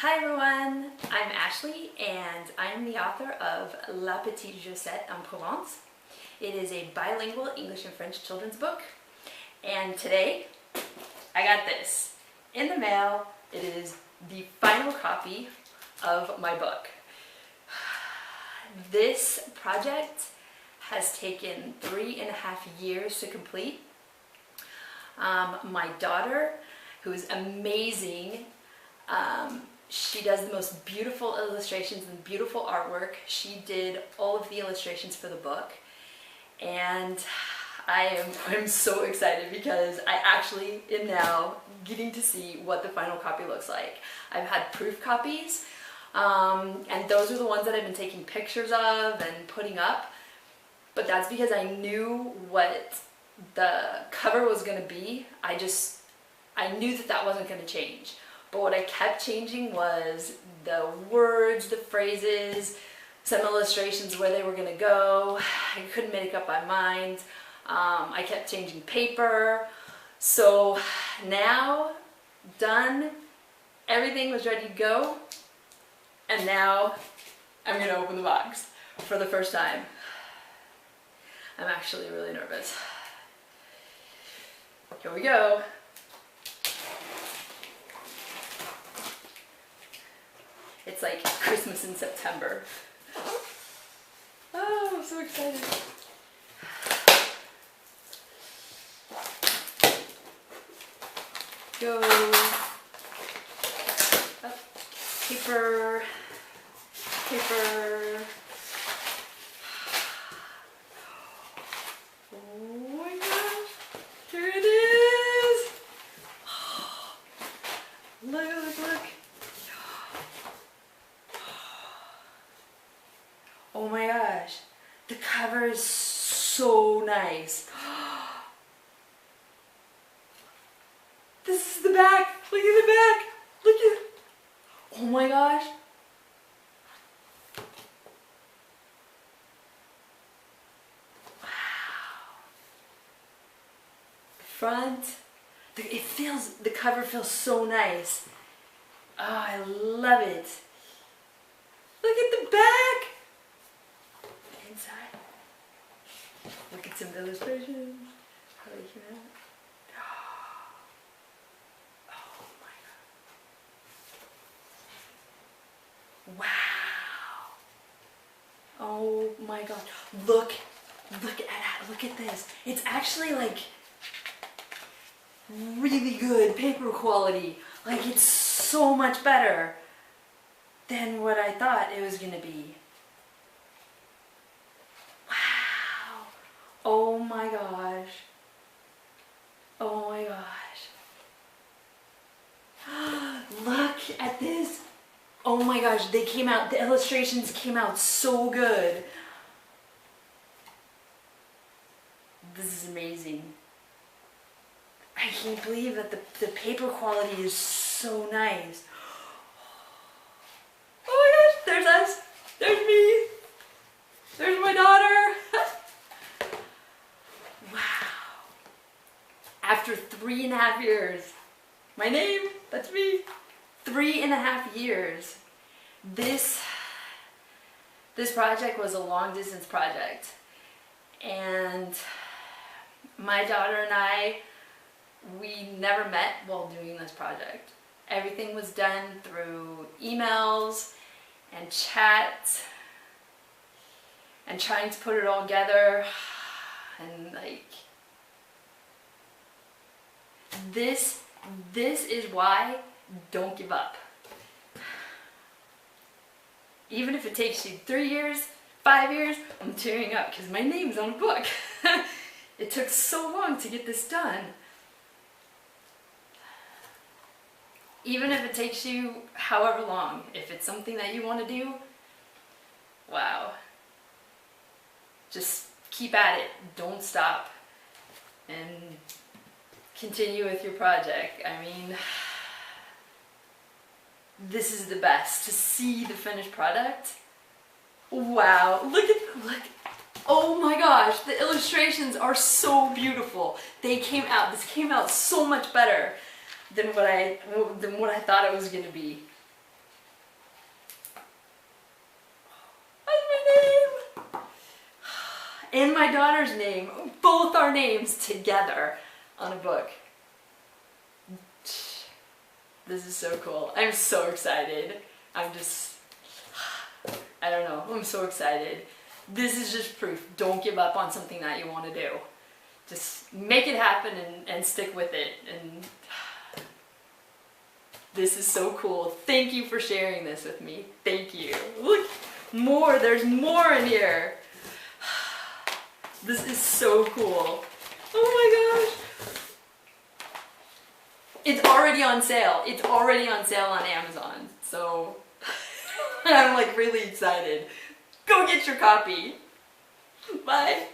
Hi everyone, I'm Ashley and I'm the author of La Petite Josette en Provence. It is a bilingual English and French children's book, and today I got this in the mail. It is the final copy of my book. This project has taken 3.5 years to complete. My daughter, who is amazing, she does the most beautiful illustrations and beautiful artwork. She did all of the illustrations for the book, and I'm so excited because I actually am now getting to see what the final copy looks like. I've had proof copies, and those are the ones that I've been taking pictures of and putting up, but that's because I knew what the cover was going to be. I knew that wasn't going to change. But what I kept changing was the words, the phrases, some illustrations where they were going to go. I couldn't make up my mind. I kept changing paper. So now, done, everything was ready to go. And now I'm going to open the box for the first time. I'm actually really nervous. Here we go. It's like Christmas in September. Oh, I'm so excited. Go. Oh, paper. Paper. Oh my gosh. Here it is. Look. Oh my gosh, the cover is so nice. This is the back. Look at the back. Look at. Oh my gosh. Wow. Front. The cover feels so nice. Oh, I love it. Look at the back. Inside. Look at some illustrations. How they came out. Oh my god. Wow. Oh my god. Look at this. It's actually like really good paper quality. Like it's so much better than what I thought it was gonna be. Oh my gosh. Oh my gosh. Look at this. Oh my gosh, the illustrations came out so good. This is amazing. I can't believe that the paper quality is so nice. Oh my gosh, there's us. There's me. There's my daughter. After 3.5 years, my name, that's me, 3.5 years. This project was a long distance project, and my daughter and I, we never met while doing this project. Everything was done through emails and chat and trying to put it all together, and like, This is why don't give up. Even if it takes you 3 years, 5 years, I'm tearing up because my name's on a book. It took so long to get this done. Even if it takes you however long, if it's something that you want to do, wow. Just keep at it, don't stop, and continue with your project. I mean, this is the best. To see the finished product. Wow, look. Oh my gosh, the illustrations are so beautiful. This came out so much better than what I thought it was gonna be. and my daughter's name, both our names together on a book. This is so cool. I'm so excited. I don't know, I'm so excited. This is just proof. Don't give up on something that you want to do. Just make it happen and stick with it. And this is so cool. Thank you for sharing this with me. Thank you. Look, more. There's more in here. This is so cool. Oh my gosh. It's already on sale. It's already on sale on Amazon. So I'm like really excited. Go get your copy. Bye.